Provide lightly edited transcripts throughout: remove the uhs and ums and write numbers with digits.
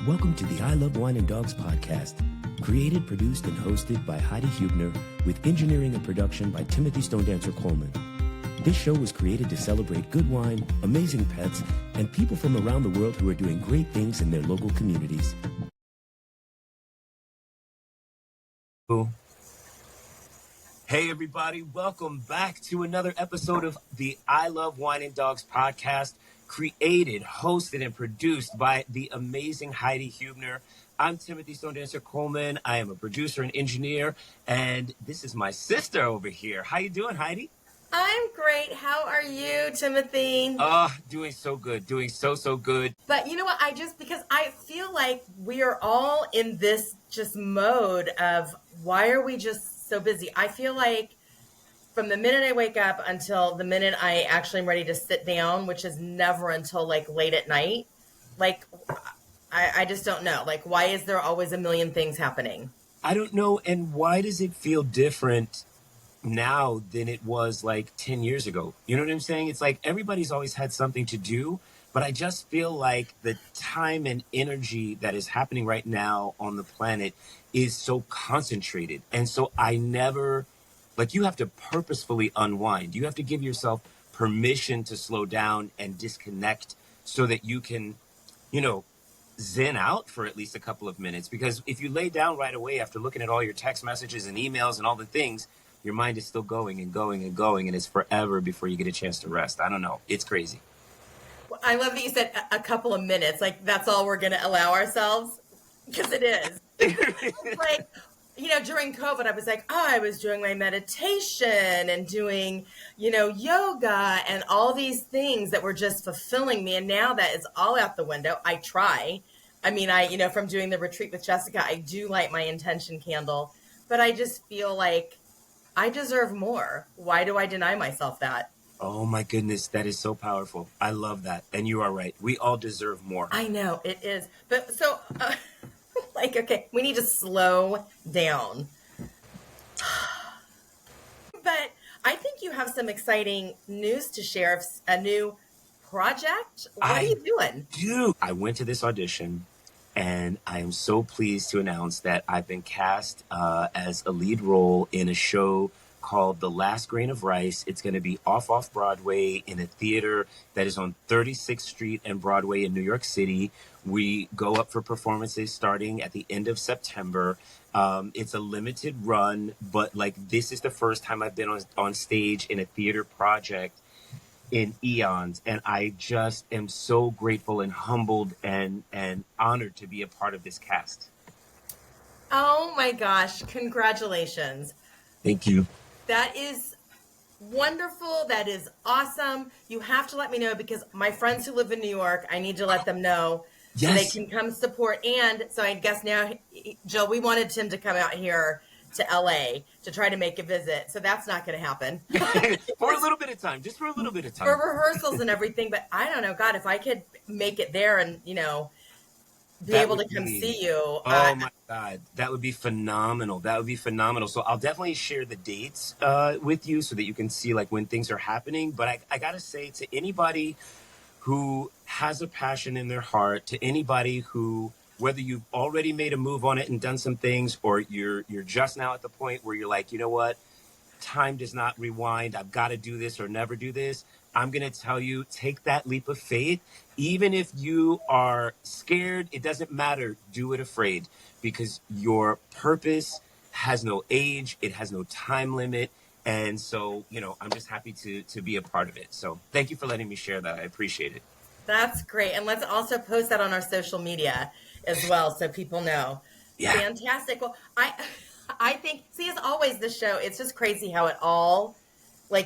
Welcome to the I Love Wine and Dogs podcast, created, produced, and hosted by Heidi Hubner, with engineering and production by Timothy Stone Dancer Coleman. This show was created to celebrate good wine, amazing pets, and people from around the world who are doing great things in their local communities. Hey everybody, welcome back to another episode of the I Love Wine and Dogs podcast, created, hosted, and produced by the amazing Heidi Hubner. I'm Timothy Stone Dancer Coleman. I am a producer and engineer, and this is my sister over here. How you doing, Heidi? I'm great. How are you, Timothy? Doing so good. Doing so good. But you know what? Because I feel like we are all in this just mode of why are we just so busy? I feel like from the minute I wake up until the minute I actually am ready to sit down, which is never until like late at night, like I just don't know. Like, why is there always a million things happening? I don't know. And why does it feel different now than it was like 10 years ago? You know what I'm saying? It's like everybody's always had something to do, but I just feel like the time and energy that is happening right now on the planet is so concentrated. And so I never, like, you have to purposefully unwind. You have to give yourself permission to slow down and disconnect so that you can, zen out for at least a couple of minutes. Because if you lay down right away after looking at all your text messages and emails and all the things, your mind is still going and going and going, and it's forever before you get a chance to rest. I don't know. It's crazy. Well, I love that you said a couple of minutes. Like, that's all we're going to allow ourselves, because it is. Like, during COVID, I was like, I was doing my meditation and doing, yoga and all these things that were just fulfilling me. And now that is all out the window. I try. I mean, from doing the retreat with Jessica, I do light my intention candle, but I just feel like I deserve more. Why do I deny myself that? Oh my goodness, that is so powerful. I love that. And you are right. We all deserve more. I know it is. But so, okay, we need to slow down. But I think you have some exciting news to share, a new project. What are you doing? I went to this audition, and I am so pleased to announce that I've been cast as a lead role in a show called The Last Grain of Rice. It's going to be off Broadway in a theater that is on 36th Street and Broadway in New York City. We go up for performances starting at the end of September. It's a limited run, but this is the first time I've been on stage in a theater project in eons, and I just am so grateful and humbled and honored to be a part of this cast. Oh my gosh, congratulations. Thank you. That is wonderful. That is awesome. You have to let me know, because my friends who live in New York, I need to let them know. Yes. So they can come support. And so I guess now, Jill, we wanted Tim to come out here to LA to try to make a visit. So that's not going to happen. For a little bit of time, just for a little bit of time. For rehearsals and everything. But I don't know, God, if I could make it there and, be able to come see you. Oh my God, that would be phenomenal. So I'll definitely share the dates with you so that you can see when things are happening. But I got to say, to anybody who has a passion in their heart, to anybody who, whether you've already made a move on it and done some things, or you're just now at the point where you're like, you know what, time does not rewind. I've got to do this or never do this. I'm going to tell you, take that leap of faith. Even if you are scared, it doesn't matter. Do it afraid, because your purpose has no age. It has no time limit. And so, I'm just happy to be a part of it. So thank you for letting me share that. I appreciate it. That's great. And let's also post that on our social media as well, so people know. Yeah. Fantastic. Well, I think, as always, this show, it's just crazy how it all,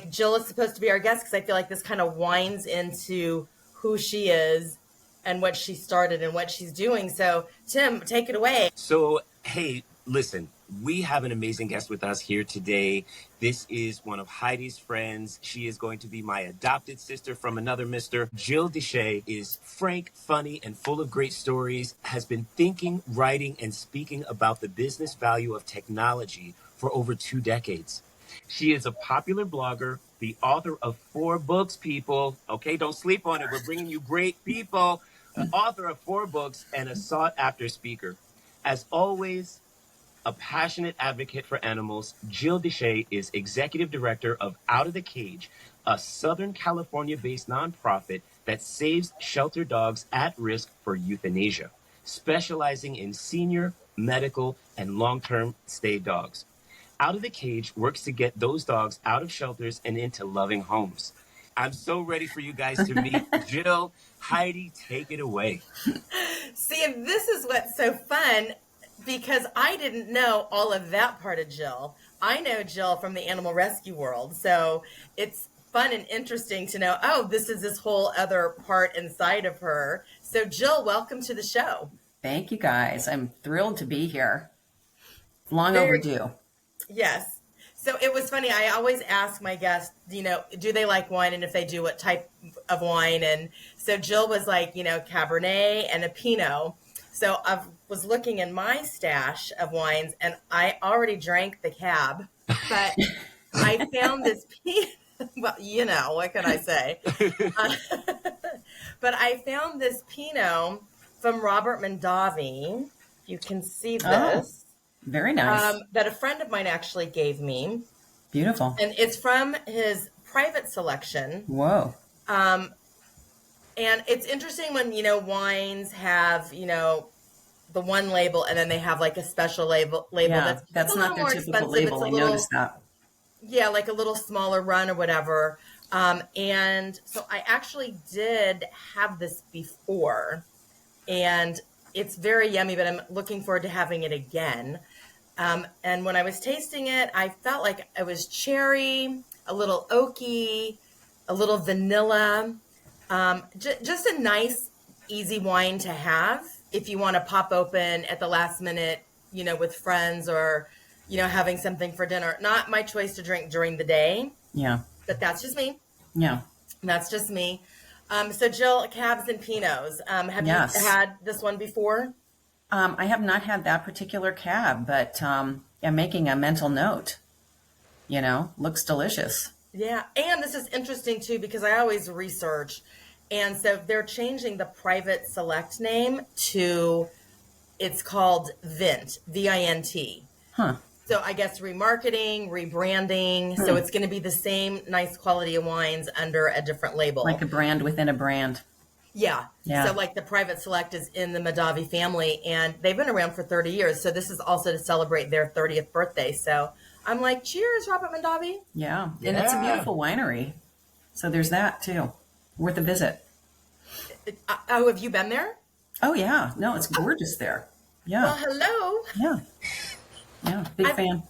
Jill is supposed to be our guest, because I feel like this kind of winds into who she is and what she started and what she's doing. So, Tim, take it away. So, hey, listen, we have an amazing guest with us here today. This is one of Heidi's friends. She is going to be my adopted sister from another mister. Jill Dyche is frank, funny, and full of great stories, has been thinking, writing, and speaking about the business value of technology for over 2 decades. She is a popular blogger, the author of 4 books, people. Okay, don't sleep on it. We're bringing you great people. author of 4 books and a sought-after speaker. As always, a passionate advocate for animals, Jill Dyche is executive director of Out of the Cage, a Southern California-based nonprofit that saves shelter dogs at risk for euthanasia, specializing in senior, medical, and long-term stay dogs. Out of the Cage works to get those dogs out of shelters and into loving homes. I'm so ready for you guys to meet Jill. Heidi, take it away. See, and this is what's so fun because I didn't know all of that part of Jill. I know Jill from the animal rescue world. So it's fun and interesting to know, oh, this is this whole other part inside of her. So Jill, welcome to the show. Thank you, guys. I'm thrilled to be here. Long Very- overdue. Yes. So it was funny. I always ask my guests, do they like wine? And if they do, what type of wine? And so Jill was like, Cabernet and a Pinot. So I was looking in my stash of wines and I already drank the Cab, but I found this well, what can I say? But I found this Pinot from Robert Mondavi. You can see this. Oh, very nice. That a friend of mine actually gave me. Beautiful. And it's from his private selection. Whoa. And it's interesting when, wines have, the one label and then they have like a special label. Yeah, that's not their typical label. I noticed that. Yeah, like a little smaller run or whatever. And so I actually did have this before. And it's very yummy, but I'm looking forward to having it again. And when I was tasting it, I felt like it was cherry, a little oaky, a little vanilla. Just a nice, easy wine to have if you want to pop open at the last minute, with friends or, having something for dinner. Not my choice to drink during the day. Yeah. But that's just me. Yeah. That's just me. So Jill, Cabs and Pinots. Have Yes. you had this one before? I have not had that particular cab, but I'm making a mental note. Looks delicious. Yeah. And this is interesting too, because I always research. And so they're changing the private select name to, it's called Vint, V-I-N-T. Huh. So I guess remarketing, rebranding. So it's going to be the same nice quality of wines under a different label. Like a brand within a brand. Yeah. Yeah. So like the private select is in the Mondavi family and they've been around for 30 years. So this is also to celebrate their 30th birthday. So I'm like, cheers, Robert Mondavi. Yeah. And it's a beautiful winery. So there's that too. Worth a visit. Oh, have you been there? Oh, yeah. No, it's gorgeous there. Yeah. Well, hello. Yeah. Yeah. Big fan.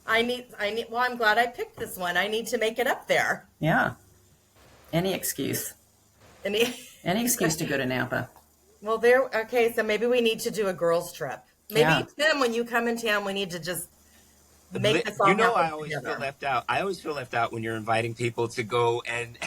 Well, I'm glad I picked this one. I need to make it up there. Yeah. Any excuse. Any excuse to go to Napa. Well, okay, so maybe we need to do a girls trip. Maybe, Tim, when you come in town, we need to just make this all happen I always together. feel left out. I always feel left out when you're inviting people to go and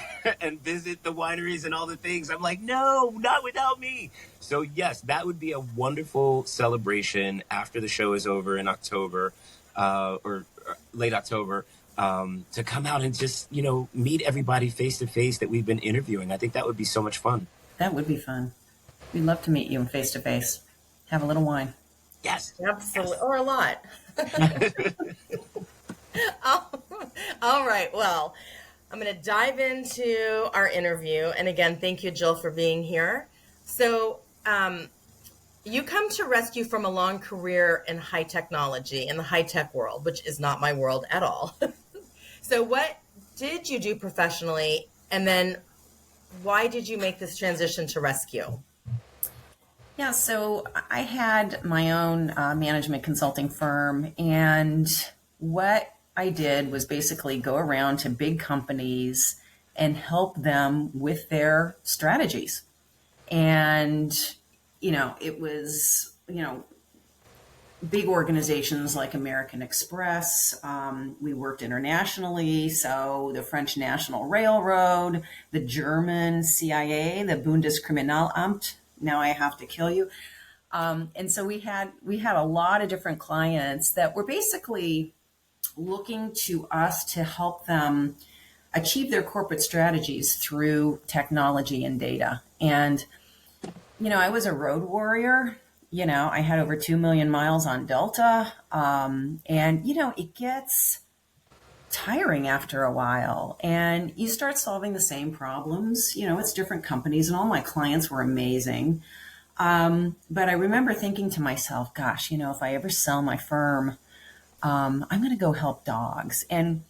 and visit the wineries and all the things. I'm like, no, not without me. So yes, that would be a wonderful celebration after the show is over in October, or late October, to come out and just, meet everybody face to face that we've been interviewing. I think that would be so much fun. That would be fun. We'd love to meet you face to face. Have a little wine. Yes. Absolutely. Or a lot. All right. Well, I'm going to dive into our interview. And again, thank you, Jill, for being here. So you come to rescue from a long career in high technology, in the high tech world, which is not my world at all. So what did you do professionally? And then why did you make this transition to rescue? Yeah, so I had my own management consulting firm, and what I did was basically go around to big companies and help them with their strategies. And, it was, big organizations like American Express. We worked internationally, so the French National Railroad, the German CIA, the Bundeskriminalamt. Now I have to kill you. And so we had a lot of different clients that were basically looking to us to help them achieve their corporate strategies through technology and data. And I was a road warrior. I had over 2 million miles on Delta. And, it gets tiring after a while, and you start solving the same problems. It's different companies, and all my clients were amazing. But I remember thinking to myself, gosh, if I ever sell my firm, I'm going to go help dogs. And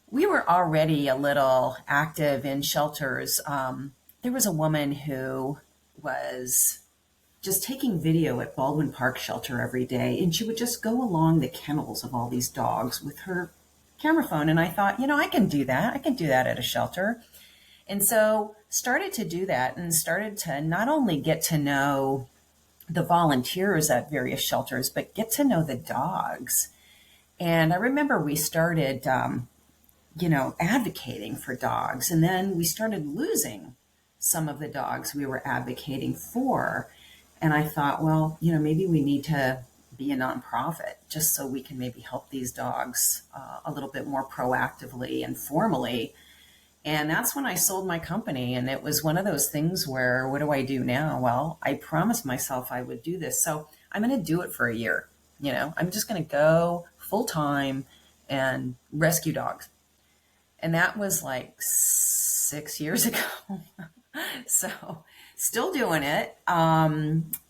we were already a little active in shelters. There was a woman who was just taking video at Baldwin Park Shelter every day, and she would just go along the kennels of all these dogs with her camera phone. And I thought, I can do that. I can do that at a shelter. And so started to do that and started to not only get to know the volunteers at various shelters, but get to know the dogs. And I remember we started, advocating for dogs. And then we started losing some of the dogs we were advocating for. And I thought, well, maybe we need to be a nonprofit just so we can maybe help these dogs a little bit more proactively and formally. And that's when I sold my company. And it was one of those things where, what do I do now? Well, I promised myself I would do this. So I'm going to do it for a year. I'm just going to go full time and rescue dogs. And that was like 6 years ago. So still doing it.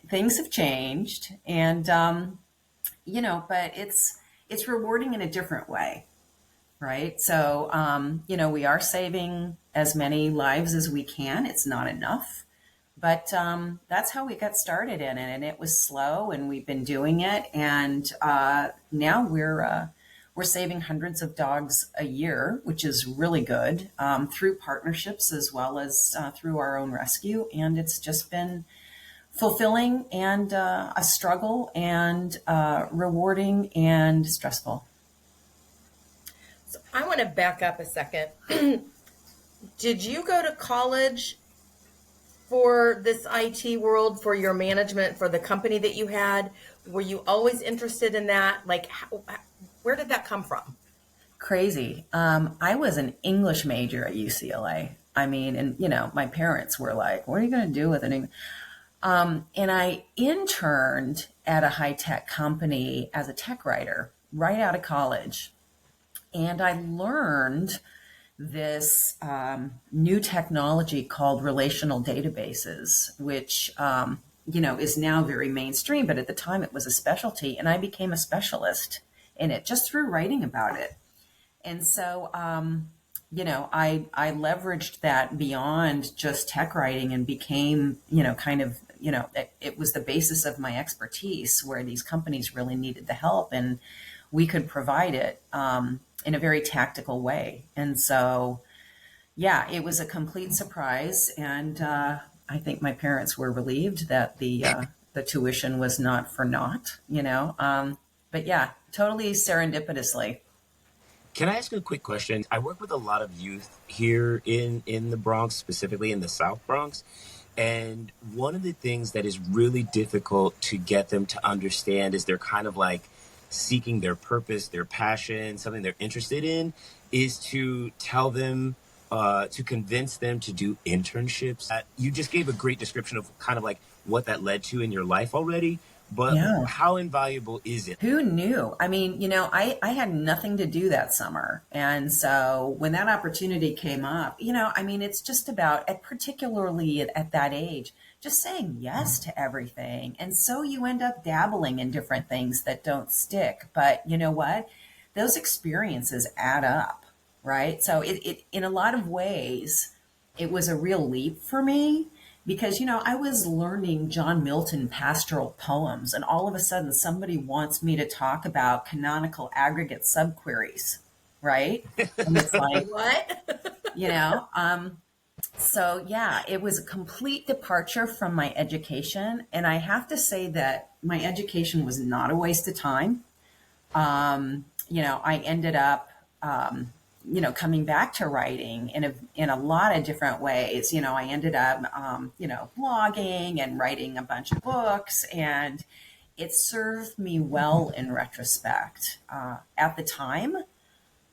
Things have changed, and but it's rewarding in a different way, right? So we are saving as many lives as we can. It's not enough, but that's how we got started in it, and it was slow, and we've been doing it, and now we're saving hundreds of dogs a year, which is really good, through partnerships as well as through our own rescue. And it's just been fulfilling and a struggle and rewarding and stressful. So I want to back up a second. Did you go to college for this IT world, for your management, for the company that you had? Were you always interested in that? Like, where did that come from? Crazy. I was an English major at UCLA. I mean, and my parents were like, "What are you going to do with an English?" And I interned at a high-tech company as a tech writer right out of college, and I learned this new technology called relational databases, which is now very mainstream, but at the time it was a specialty, and I became a specialist in it just through writing about it. And so, I leveraged that beyond just tech writing and became, it was the basis of my expertise where these companies really needed the help, and we could provide it in a very tactical way. And so, yeah, it was a complete surprise. And I think my parents were relieved that the tuition was not for naught, but yeah, totally serendipitously. Can I ask you a quick question? I work with a lot of youth here in the Bronx, specifically in the South Bronx. And one of the things that is really difficult to get them to understand is they're kind of like seeking their purpose, their passion, something they're interested in, is to tell them, to convince them to do internships. You just gave a great description of kind of like what that led to in your life already. But Yeah. how invaluable is it? Who knew? I mean, I had nothing to do that summer. And so when that opportunity came up, it's just about, particularly at that age, just saying yes to everything. And so you end up dabbling in different things that don't stick. But you know what? Those experiences add up, right? So it in a lot of ways, it was a real leap for me because I was learning John Milton pastoral poems, and all of a sudden somebody wants me to talk about canonical aggregate subqueries, right? And it's like, What? you know so yeah, it was a complete departure from my education, and I have to say that my education was not a waste of time. I ended up, coming back to writing in a lot of different ways. I ended up, blogging and writing a bunch of books, and it served me well in retrospect. At the time,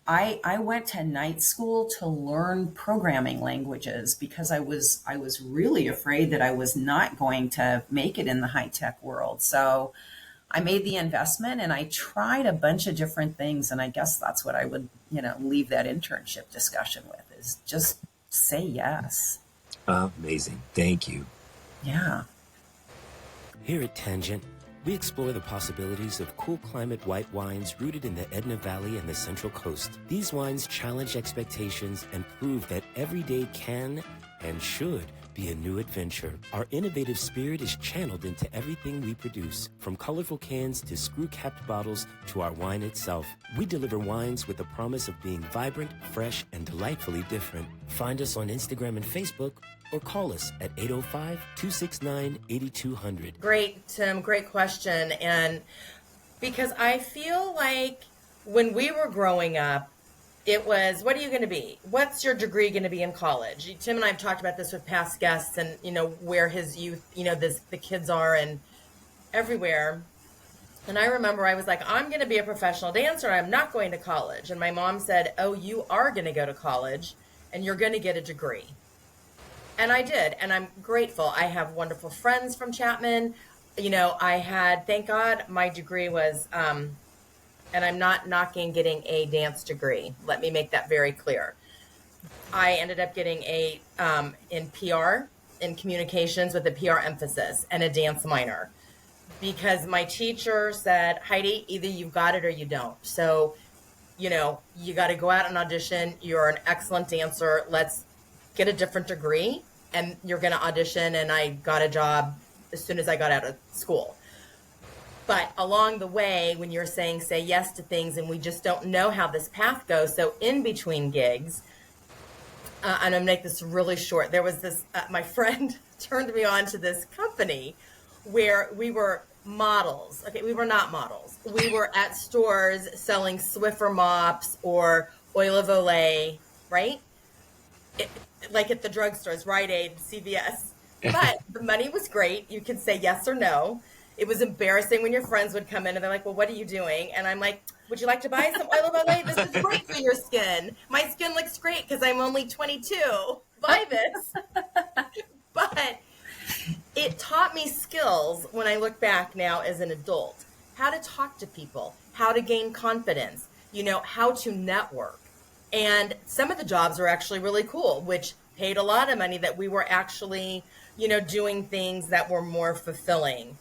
I went to night school to learn programming languages because I was really afraid that I was not going to make it in the high tech world. So I made the investment and I tried a bunch of different things. And I guess that's what I would, leave that internship discussion with, is just say yes. Amazing. Thank you. Yeah. Here at Tangent, we explore the possibilities of cool climate white wines rooted in the Edna Valley and the Central Coast. These wines challenge expectations and prove that every day can and should be a new adventure. Our innovative spirit is channeled into everything we produce, from colorful cans to screw-capped bottles to our wine itself. We deliver wines with the promise of being vibrant, fresh, and delightfully different. Find us on Instagram and Facebook, or call us at 805-269-8200. Great, Tim. Great question. And because I feel like when we were growing up, it was, what are you going to be? What's your degree going to be in college? Tim and I have talked about this with past guests and, where his youth, the kids are and everywhere. And I remember I was like, I'm going to be a professional dancer. I'm not going to college. And my mom said, oh, you are going to go to college and you're going to get a degree. And I did. And I'm grateful. I have wonderful friends from Chapman. Thank God my degree was, and I'm not knocking getting a dance degree. Let me make that very clear. I ended up getting a in PR, in communications with a PR emphasis and a dance minor, because my teacher said, Heidi, either you've got it or you don't. So, you got to go out and audition. You're an excellent dancer. Let's get a different degree and you're going to audition. And I got a job as soon as I got out of school. But along the way, when you're saying say yes to things and we just don't know how this path goes, so in between gigs, I'm going to make this really short. There was this, my friend turned me on to this company where we were models. Okay, we were not models. We were at stores selling Swiffer mops or Oil of Olay, right? Like at the drugstores, Rite Aid, CVS. But the money was great. You could say yes or no. It was embarrassing when your friends would come in and they're like, well, what are you doing? And I'm like, would you like to buy some Oil of Olay? This is great for your skin. My skin looks great because I'm only 22. Buy this. But it taught me skills when I look back now as an adult, how to talk to people, how to gain confidence, how to network. And some of the jobs were actually really cool, which paid a lot of money, that we were actually, doing things that were more fulfilling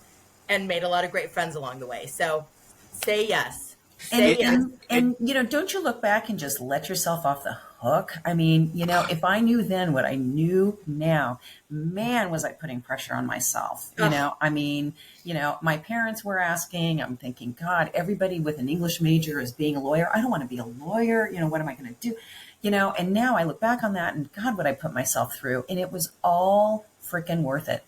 and made a lot of great friends along the way. So say yes. Say yes. And don't you look back and just let yourself off the hook? I mean, if I knew then what I knew now, man, was I putting pressure on myself. My parents were asking, I'm thinking, God, everybody with an English major is being a lawyer. I don't want to be a lawyer. What am I going to do? And now I look back on that and God, what I put myself through, and it was all freaking worth it.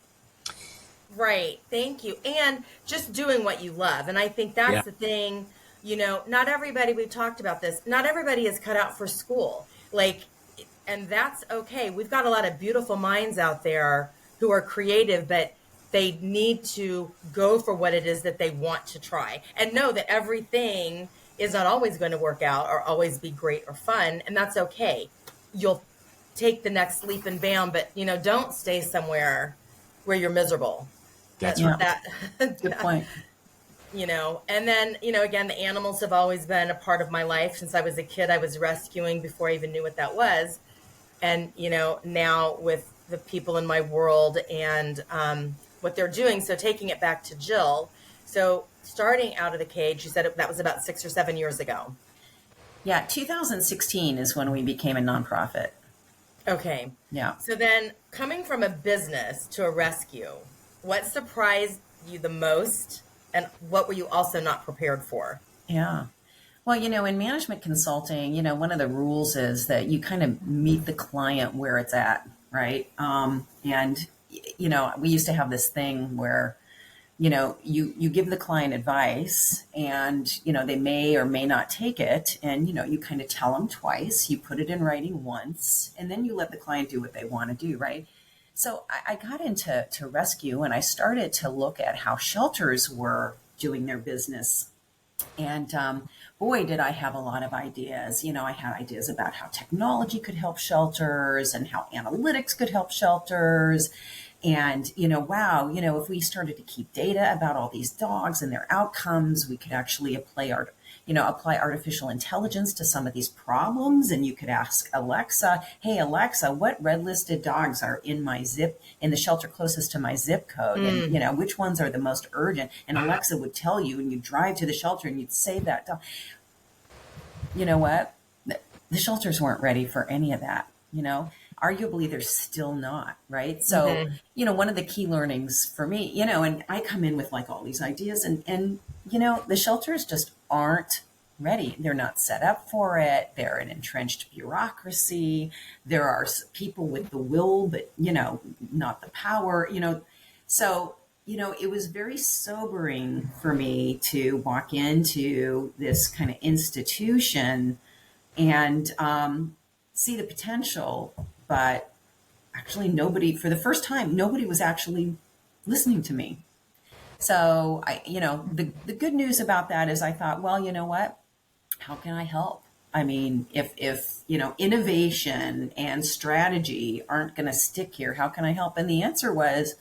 Right. Thank you. And just doing what you love. And I think that's the thing, not everybody, we've talked about this, not everybody is cut out for school. And that's okay. We've got a lot of beautiful minds out there who are creative, but they need to go for what it is that they want to try and know that everything is not always going to work out or always be great or fun. And that's okay. You'll take the next leap and bound, but, don't stay somewhere where you're miserable. That's right. Good point. And then, again, the animals have always been a part of my life. Since I was a kid, I was rescuing before I even knew what that was. And, now with the people in my world and what they're doing. So taking it back to Jill. So starting out of the cage, you said that was about 6 or 7 years ago. Yeah, 2016 is when we became a nonprofit. Okay. Yeah. So then coming from a business to a rescue, what surprised you the most and what were you also not prepared for? Yeah. Well, in management consulting, one of the rules is that you kind of meet the client where it's at, right? And we used to have this thing where, you give the client advice and, they may or may not take it. And, you kind of tell them twice, you put it in writing once, and then you let the client do what they want to do, right? So I got into rescue and I started to look at how shelters were doing their business. And boy, did I have a lot of ideas. I had ideas about how technology could help shelters and how analytics could help shelters. And, wow, if we started to keep data about all these dogs and their outcomes, we could actually apply artificial intelligence to some of these problems. And you could ask Alexa, hey, Alexa, what red listed dogs are in the shelter closest to my zip code? And, which ones are the most urgent? And Alexa would tell you, and you'd drive to the shelter and you'd save that dog. You know what? The shelters weren't ready for any of that, arguably they're still not, right? So, one of the key learnings for me, and I come in with like all these ideas and the shelters just aren't ready. They're not set up for it. They're an entrenched bureaucracy. There are people with the will, but, not the power, so, it was very sobering for me to walk into this kind of institution and see the potential, but actually for the first time, nobody was actually listening to me. So the good news about that is I thought, well, you know what? How can I help? I mean, if innovation and strategy aren't going to stick here, how can I help? And the answer was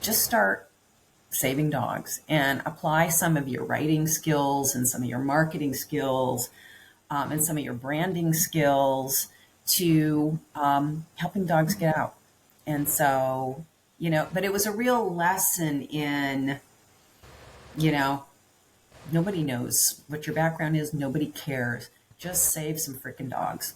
just start saving dogs and apply some of your writing skills and some of your marketing skills and some of your branding skills to helping dogs get out. And so, but it was a real lesson in, nobody knows what your background is. Nobody cares. Just save some freaking dogs.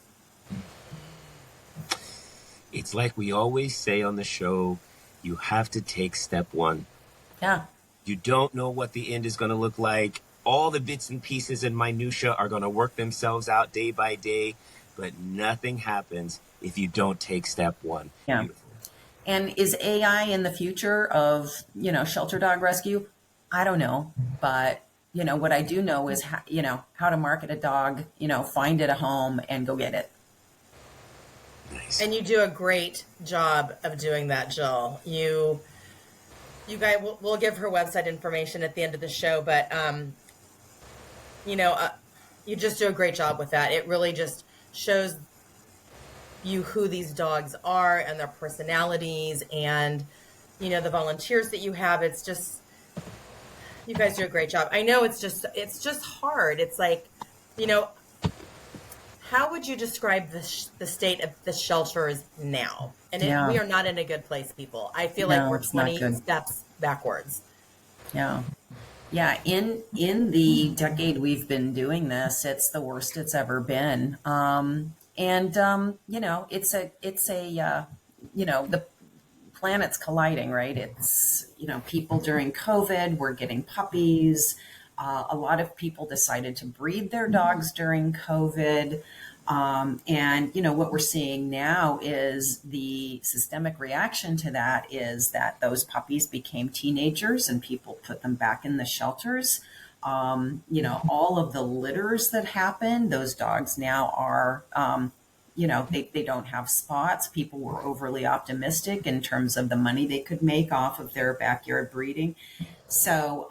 It's like we always say on the show, you have to take step one. Yeah. You don't know what the end is going to look like. All the bits and pieces and minutia are going to work themselves out day by day, but nothing happens if you don't take step one. Yeah. Beautiful. And is AI in the future of, shelter dog rescue? I don't know. But, what I do know is, how to market a dog, find it a home and go get it. Nice. And you do a great job of doing that, Jill. You guys, we'll give her website information at the end of the show, but, you just do a great job with that. It really just shows you who these dogs are and their personalities and, the volunteers that you have. It's just, you guys do a great job. I know it's just hard. It's like, how would you describe the state of the shelters now? And we are not in a good place, people. I feel like we're 20 steps backwards. Yeah. Yeah. In the decade we've been doing this, it's the worst it's ever been. The planet's colliding, right? It's, people during COVID were getting puppies. A lot of people decided to breed their dogs during COVID. What we're seeing now is the systemic reaction to that is that those puppies became teenagers and people put them back in the shelters. All of the litters that happen, those dogs now are, they don't have spots. People were overly optimistic in terms of the money they could make off of their backyard breeding. So,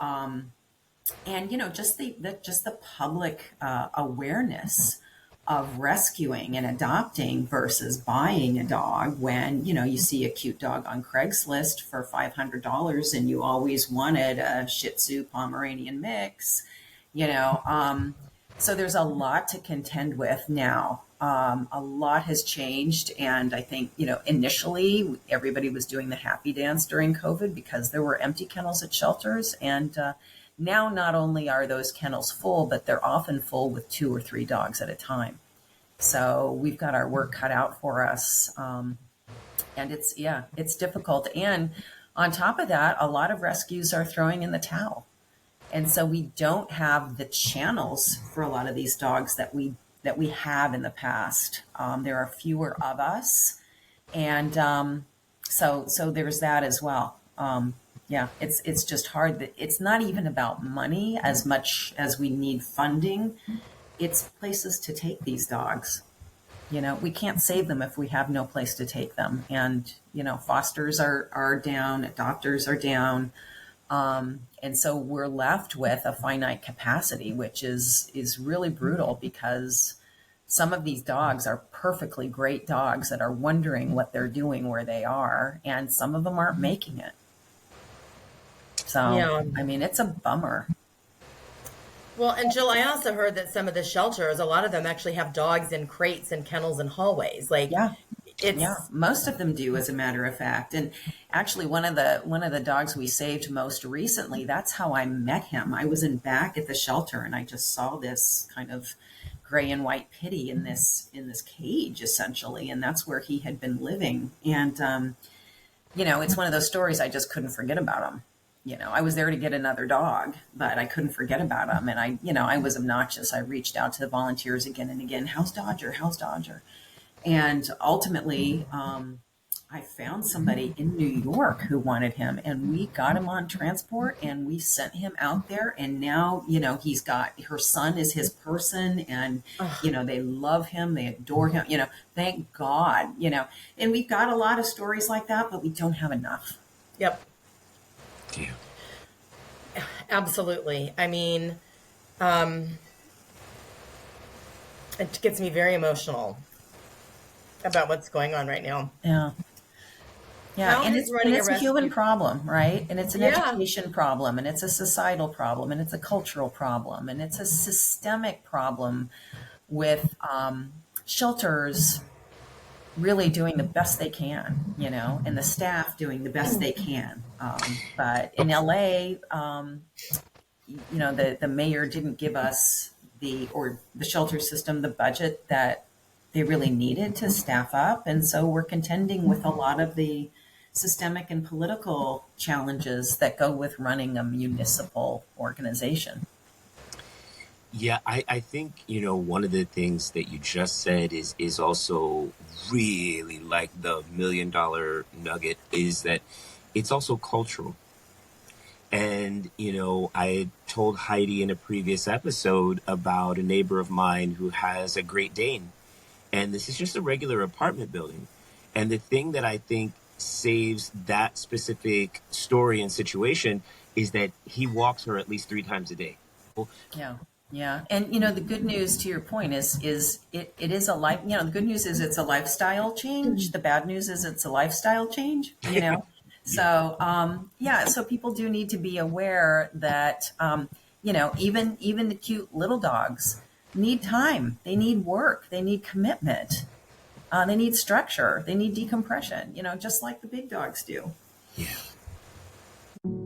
just the public awareness of rescuing and adopting versus buying a dog when, you see a cute dog on Craigslist for $500 and you always wanted a Shih Tzu Pomeranian mix, so there's a lot to contend with now. A lot has changed. And I think, initially everybody was doing the happy dance during COVID because there were empty kennels at shelters. And now not only are those kennels full, but they're often full with 2 or 3 dogs at a time. So we've got our work cut out for us. And it's difficult. And on top of that, a lot of rescues are throwing in the towel. And so we don't have the channels for a lot of these dogs that we have in the past. There are fewer of us. And so there's that as well. It's just hard. It's not even about money as much as we need funding. It's places to take these dogs. We can't save them if we have no place to take them. And, fosters are down, adopters are down. And so we're left with a finite capacity, which is really brutal, because some of these dogs are perfectly great dogs that are wondering what they're doing where they are, and some of them aren't making it. So, Yeah. I mean, it's a bummer. Well, and Jill, I also heard that some of the shelters, a lot of them actually have dogs in crates and kennels and hallways. Like Yeah. Yeah, it's, most of them do, as a matter of fact. And actually, one of the dogs we saved most recently, that's how I met him. I was in back at the shelter, and I just saw this kind of gray and white pitty in this cage, essentially, and that's where he had been living. And it's one of those stories I just couldn't forget about him. I was there to get another dog, but I couldn't forget about him. And I was obnoxious. I reached out to the volunteers again and again. How's Dodger? How's Dodger? And ultimately, I found somebody in New York who wanted him, and we got him on transport, and we sent him out there. And now, he's got, her son is his person, and, ugh, they love him. They adore him, thank God, and we've got a lot of stories like that, but we don't have enough. yep, Yeah. absolutely. I mean, um, it gets me very emotional about what's going on right now. Yeah. Yeah, How and is it's and running a it's a human rescue? problem, right? And it's an Yeah. education problem, and it's a societal problem, and it's a cultural problem, and it's a systemic problem with shelters really doing the best they can, and the staff doing the best they can. But in LA, the mayor didn't give us or the shelter system the budget that they really needed to staff up, and so we're contending with a lot of the systemic and political challenges that go with running a municipal organization. Yeah, I think, one of the things that you just said is also really like the $1 million nugget, is that it's also cultural. And, I told Heidi in a previous episode about a neighbor of mine who has a Great Dane. And this is just a regular apartment building. And the thing that I think saves that specific story and situation is that he walks her at least 3 times a day. Yeah. Yeah. And the good news, to your point, is it is a life, the good news is it's a lifestyle change. The bad news is it's a lifestyle change. Yeah. So so people do need to be aware that even the cute little dogs need time. They need work. They need commitment. They need structure. They need decompression, just like the big dogs do. Yeah.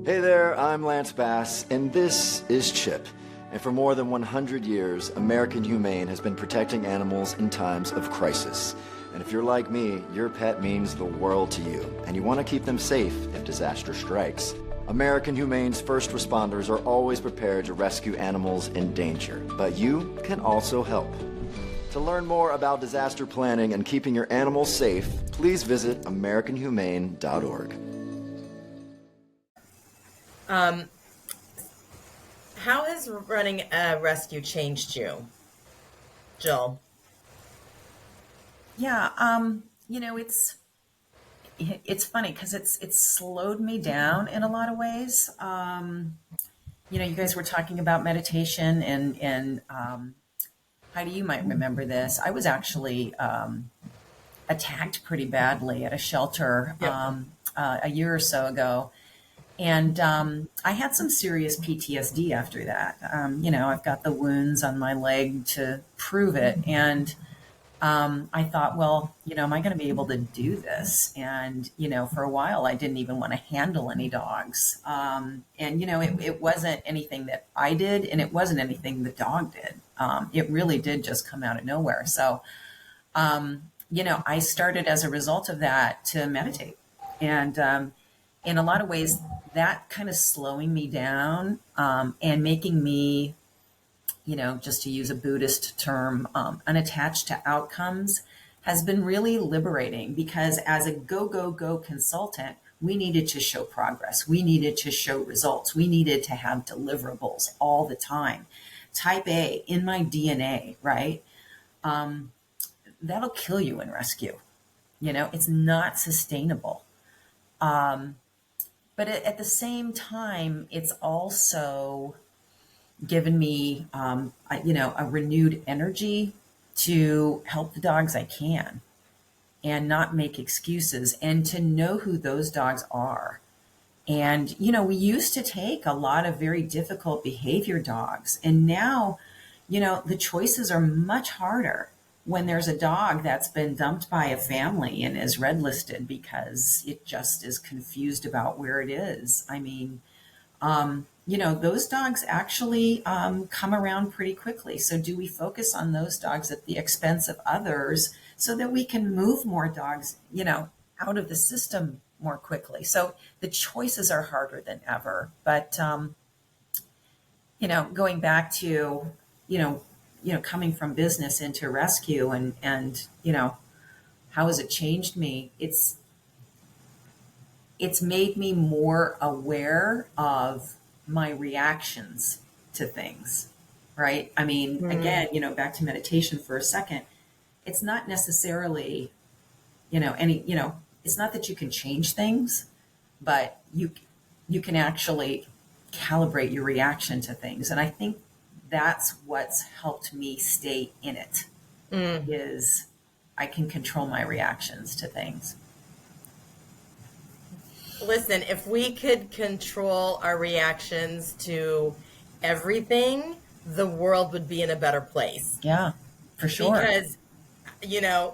Hey there, I'm Lance Bass, and this is Chip. And for more than 100 years, American Humane has been protecting animals in times of crisis. And if you're like me, your pet means the world to you, and you want to keep them safe if disaster strikes. American Humane's first responders are always prepared to rescue animals in danger, but you can also help. To learn more about disaster planning and keeping your animals safe, please visit AmericanHumane.org. How has running a rescue changed you, Jill? Yeah. It's funny because it's slowed me down in a lot of ways. You guys were talking about meditation, and Heidi, you might remember this. I was actually attacked pretty badly at a shelter Yep. a year or so ago. And I had some serious PTSD after that. I've got the wounds on my leg to prove it. And I thought, well, am I going to be able to do this? And, for a while, I didn't even want to handle any dogs. It wasn't anything that I did, and it wasn't anything the dog did. It really did just come out of nowhere. So, I started as a result of that to meditate. And in a lot of ways, that kind of slowing me down and making me, just to use a Buddhist term, unattached to outcomes, has been really liberating, because as a go consultant, we needed to show progress. We needed to show results. We needed to have deliverables all the time. Type A in my DNA, right? That'll kill you in rescue. It's not sustainable. But at the same time, it's also given me, a renewed energy to help the dogs I can and not make excuses and to know who those dogs are. And, we used to take a lot of very difficult behavior dogs. And now, the choices are much harder when there's a dog that's been dumped by a family and is red listed because it just is confused about where it is. I mean, those dogs actually come around pretty quickly. So, do we focus on those dogs at the expense of others so that we can move more dogs, out of the system more quickly? So, the choices are harder than ever. But, going back to, coming from business into rescue and how has it changed me? It's made me more aware of my reactions to things, right? I mean, again, back to meditation for a second, it's not necessarily, it's not that you can change things, but you can actually calibrate your reaction to things. And I think that's what's helped me stay in it is I can control my reactions to things. Listen, if we could control our reactions to everything, the world would be in a better place. Yeah, for sure. Because,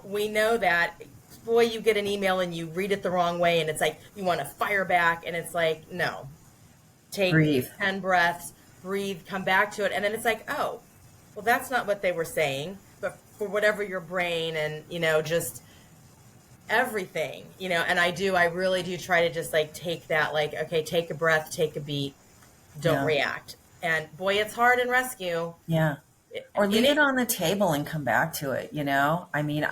we know that, boy, you get an email and you read it the wrong way and it's like you want to fire back, and it's like, no. Breathe. 10 breaths, breathe, come back to it. And then it's like, oh, well, that's not what they were saying. But for whatever your brain and, just everything, and I really do try to just like take that, like, okay, take a breath, take a beat, don't react. And boy, it's hard in rescue. Yeah. Or leave it on the table and come back to it, I mean,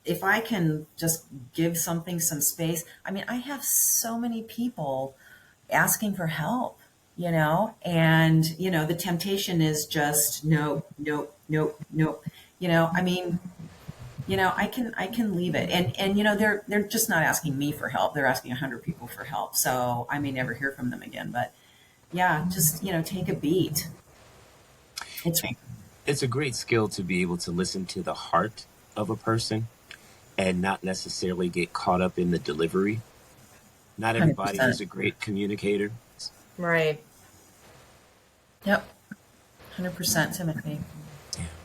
if I can just give something some space, I mean, I have so many people asking for help, and, the temptation is just no. I mean, I can leave it. And they're just not asking me for help. They're asking 100 people for help. So I may never hear from them again, but yeah, just, take a beat. It's a great skill to be able to listen to the heart of a person and not necessarily get caught up in the delivery. Not everybody 100%. Is a great communicator. Right. Yep. 100%, Timothy.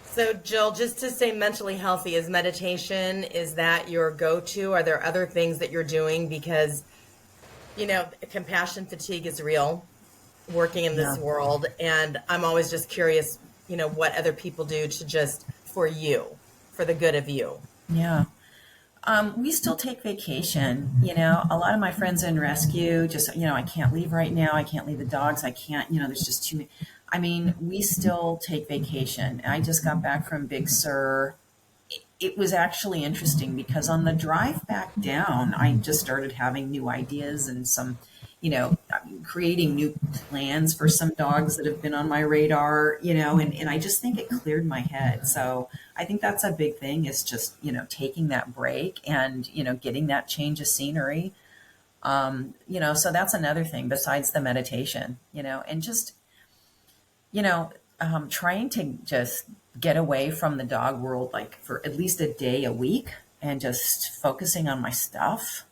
So, Jill, just to stay mentally healthy, is meditation, is that your go-to? Are there other things that you're doing? Because, compassion fatigue is real working in this world. And I'm always just curious, what other people do to just for you, for the good of you. Yeah. We still take vacation. A lot of my friends in rescue just, I can't leave right now. I can't leave the dogs. I can't, there's just too many. I mean, we still take vacation. I just got back from Big Sur. It was actually interesting because on the drive back down, I just started having new ideas and some, creating new plans for some dogs that have been on my radar, and I just think it cleared my head. So I think that's a big thing is just, taking that break and, getting that change of scenery. So that's another thing besides the meditation, and just, trying to just get away from the dog world, like for at least a day a week and just focusing on my stuff.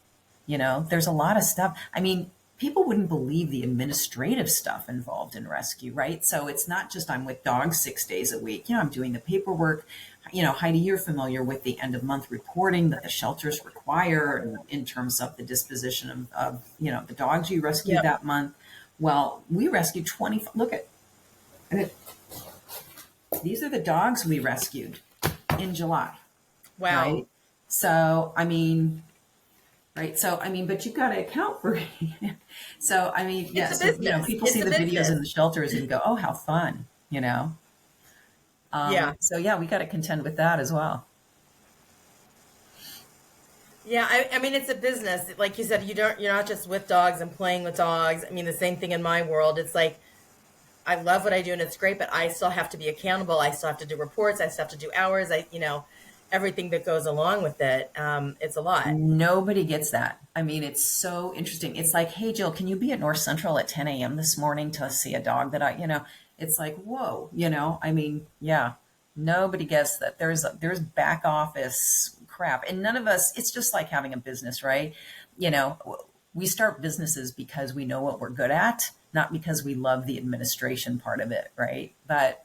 There's a lot of stuff. I mean, people wouldn't believe the administrative stuff involved in rescue, right? So it's not just I'm with dogs 6 days a week. I'm doing the paperwork. Heidi, you're familiar with the end of month reporting that the shelters require in terms of the disposition of the dogs you rescued that month. Well, we rescued 20. Look at these are the dogs we rescued in July. Wow. Right? So, I mean, right. So, I mean, but you've got to account for it. So, I mean, yes, people see the videos in the shelters and go, oh, how fun, So yeah, we got to contend with that as well. Yeah. I mean, it's a business. Like you said, you're not just with dogs and playing with dogs. I mean, the same thing in my world. It's like, I love what I do and it's great, but I still have to be accountable. I still have to do reports. I still have to do hours. everything that goes along with it. It's a lot. Nobody gets that. I mean, it's so interesting. It's like, hey, Jill, can you be at North Central at 10 a.m. this morning to see a dog that it's like, whoa, I mean, yeah, nobody gets that. There's back office crap. And none of us, it's just like having a business, right? We start businesses because we know what we're good at, not because we love the administration part of it, right? But,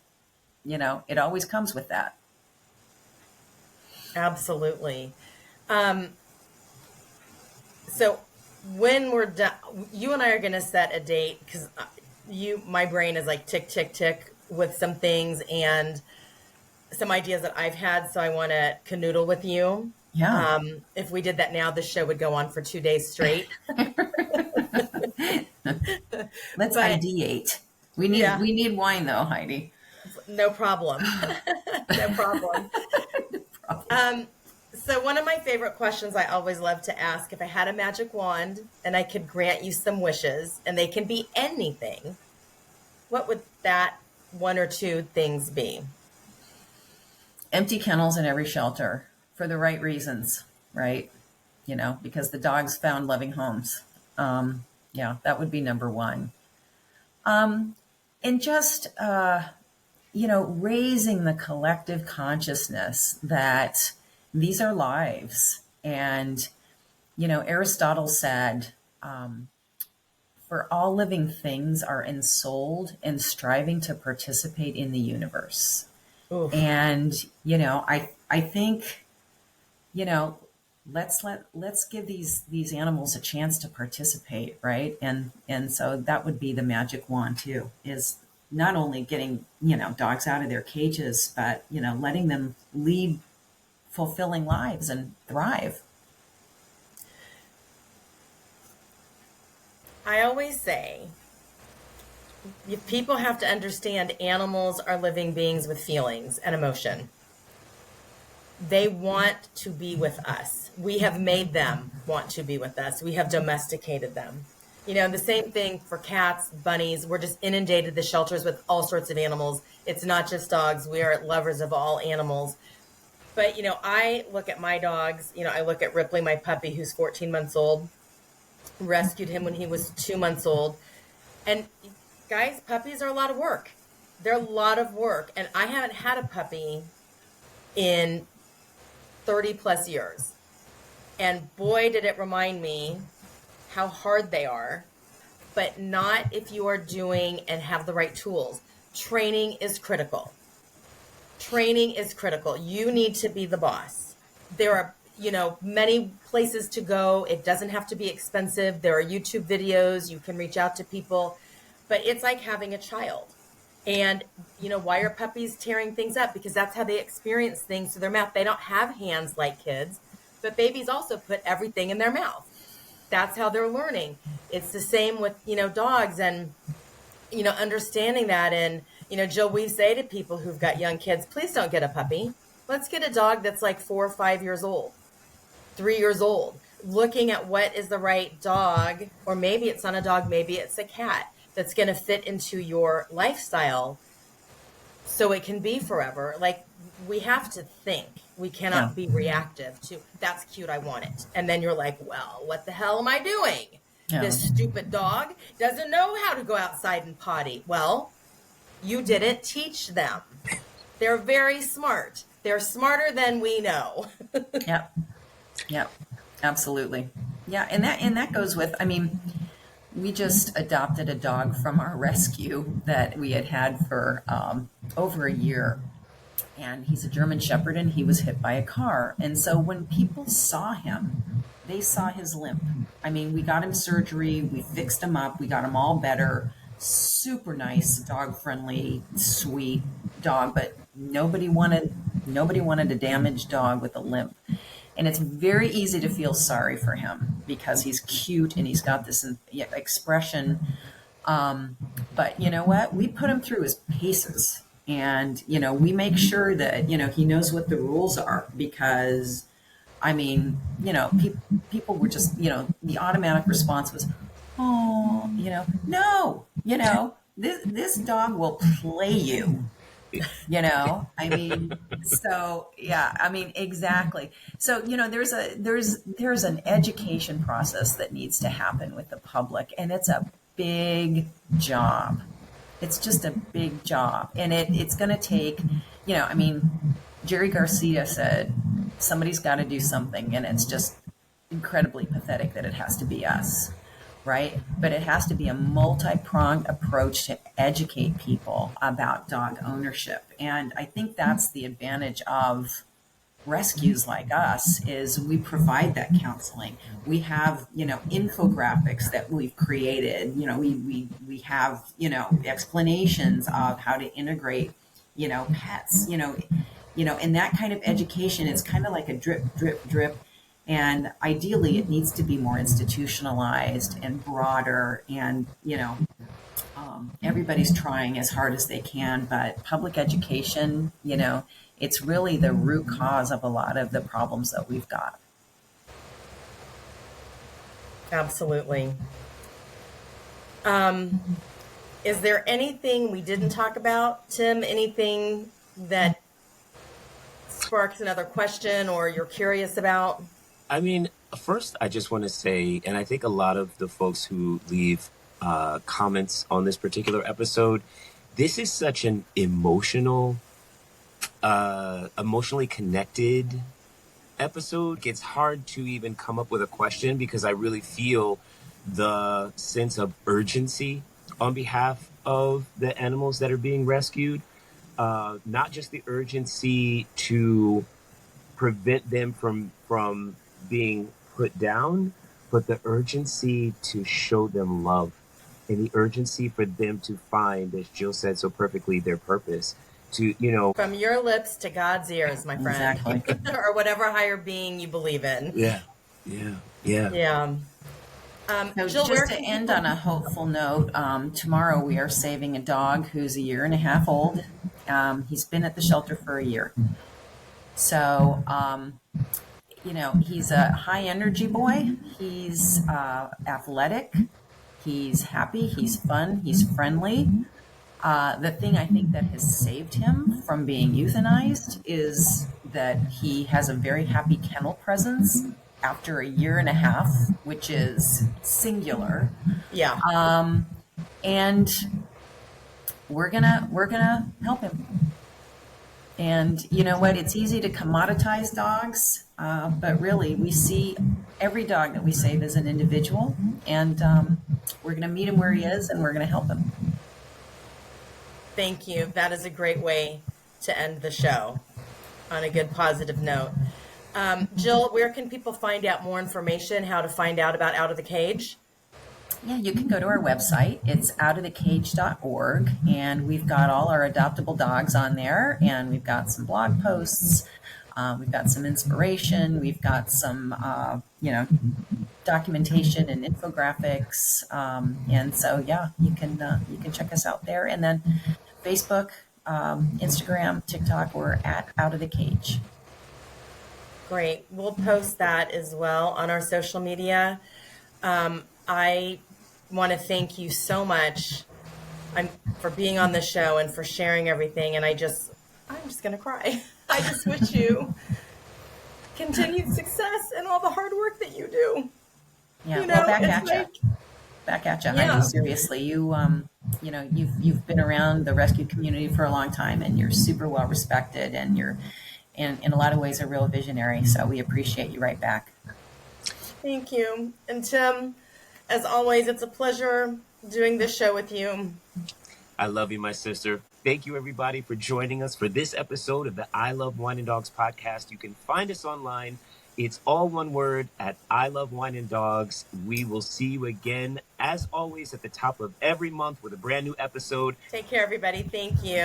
it always comes with that. Absolutely. So when we're done, you and I are going to set a date because my brain is like tick, tick, tick with some things and some ideas that I've had. So I want to canoodle with you. Yeah. If we did that now, this show would go on for 2 days straight. But ideate. We need wine though, Heidi. No problem. No problem. So one of my favorite questions I always love to ask, if I had a magic wand and I could grant you some wishes and they can be anything, what would that one or two things be? Empty kennels in every shelter for the right reasons, right? Because the dogs found loving homes. That would be number one. And just, raising the collective consciousness that these are lives. And, Aristotle said, for all living things are ensouled and striving to participate in the universe. Oof. And, I think, let's give these animals a chance to participate, right? And so that would be the magic wand too, is not only getting, dogs out of their cages, but, letting them lead fulfilling lives and thrive. I always say, people have to understand animals are living beings with feelings and emotion. They want to be with us. We have made them want to be with us. We have domesticated them. The same thing for cats, bunnies. We're just inundated the shelters with all sorts of animals. It's not just dogs. We are lovers of all animals. But, I look at my dogs. I look at Ripley, my puppy, who's 14 months old. Rescued him when he was 2 months old. And guys, puppies are a lot of work. They're a lot of work. And I haven't had a puppy in 30 plus years. And boy, did it remind me how hard they are, but not if you are doing and have the right tools. Training is critical. Training is critical. You need to be the boss. There are, many places to go. It doesn't have to be expensive. There are YouTube videos. You can reach out to people, but it's like having a child. And, why are puppies tearing things up? Because that's how they experience things through their mouth. They don't have hands like kids, but babies also put everything in their mouth. That's how they're learning. It's the same with, dogs and, understanding that. And, Jill, we say to people who've got young kids, please don't get a puppy. Let's get a dog that's like 4 or 5 years old, 3 years old, looking at what is the right dog, or maybe it's not a dog, maybe it's a cat that's going to fit into your lifestyle so it can be forever. Like, we have to think. We cannot be reactive to, that's cute, I want it. And then you're like, well, what the hell am I doing? Yeah. This stupid dog doesn't know how to go outside and potty. Well, you didn't teach them. They're very smart. They're smarter than we know. Yep. Absolutely. Yeah. And that goes with, we just adopted a dog from our rescue that we had for over a year. And he's a German Shepherd, and he was hit by a car. And so when people saw him, they saw his limp. We got him surgery. We fixed him up. We got him all better. Super nice, dog-friendly, sweet dog. But nobody wanted a damaged dog with a limp. And it's very easy to feel sorry for him because he's cute and he's got this expression. But you know what? We put him through his paces. And, we make sure that, he knows what the rules are because, people were just, the automatic response was, oh, no, this dog will play you. I mean, so yeah, I mean, exactly. So, there's an education process that needs to happen with the public, and it's a big job. It's just a big job, and it's going to take, I mean, Jerry Garcia said somebody's got to do something, and it's just incredibly pathetic that it has to be us, right? But it has to be a multi-pronged approach to educate people about dog ownership. And I think that's the advantage of rescues like us is we provide that counseling. We have, infographics that we've created. We have, explanations of how to integrate, pets, and that kind of education is kind of like a drip, drip, drip. And ideally, it needs to be more institutionalized and broader. And, everybody's trying as hard as they can, but public education, it's really the root cause of a lot of the problems that we've got. Absolutely. Is there anything we didn't talk about, Tim? Anything that sparks another question or you're curious about? I mean, first, I just want to say, and I think a lot of the folks who leave comments on this particular episode, this is such an emotionally connected episode. It's hard to even come up with a question because I really feel the sense of urgency on behalf of the animals that are being rescued. Not just the urgency to prevent them from being put down, but the urgency to show them love and the urgency for them to find, as Jill said so perfectly, their purpose. From your lips to God's ears, my friend. Exactly. Or whatever higher being you believe in. Yeah. So Jill, just to end on a hopeful note, tomorrow we are saving a dog who's 1.5 years old. He's been at the shelter for 1 year. So, he's a high energy boy. He's athletic. He's happy. He's fun. He's friendly. The thing I think that has saved him from being euthanized is that he has a very happy kennel presence after 1.5 years, which is singular. Yeah. And we're gonna help him. And you know what? It's easy to commoditize dogs, but really, we see every dog that we save as an individual, and we're going to meet him where he is, and we're going to help him. Thank you. That is a great way to end the show on a good positive note. Jill, where can people find out more information, how to find out about Out of the Cage? Yeah, you can go to our website. It's outofthecage.org, and we've got all our adoptable dogs on there, and we've got some blog posts. We've got some inspiration. We've got some, documentation and infographics. And so, yeah, you can check us out there. And then Facebook, Instagram, TikTok, we're at Out of the Cage. Great. We'll post that as well on our social media. I want to thank you so much for being on the show and for sharing everything. And I'm just going to cry. I just wish you continued success and all the hard work that you do. Yeah, well, back at you. Yeah. I mean, seriously, you've been around the rescue community for a long time, and you're super well respected, and you're in a lot of ways a real visionary. So we appreciate you right back. Thank you. And Tim, as always, it's a pleasure doing this show with you. I love you, my sister. Thank you, everybody, for joining us for this episode of the I Love Wine and Dogs podcast. You can find us online. It's all one word at I Love Wine and Dogs. We will see you again, as always, at the top of every month with a brand new episode. Take care, everybody. Thank you.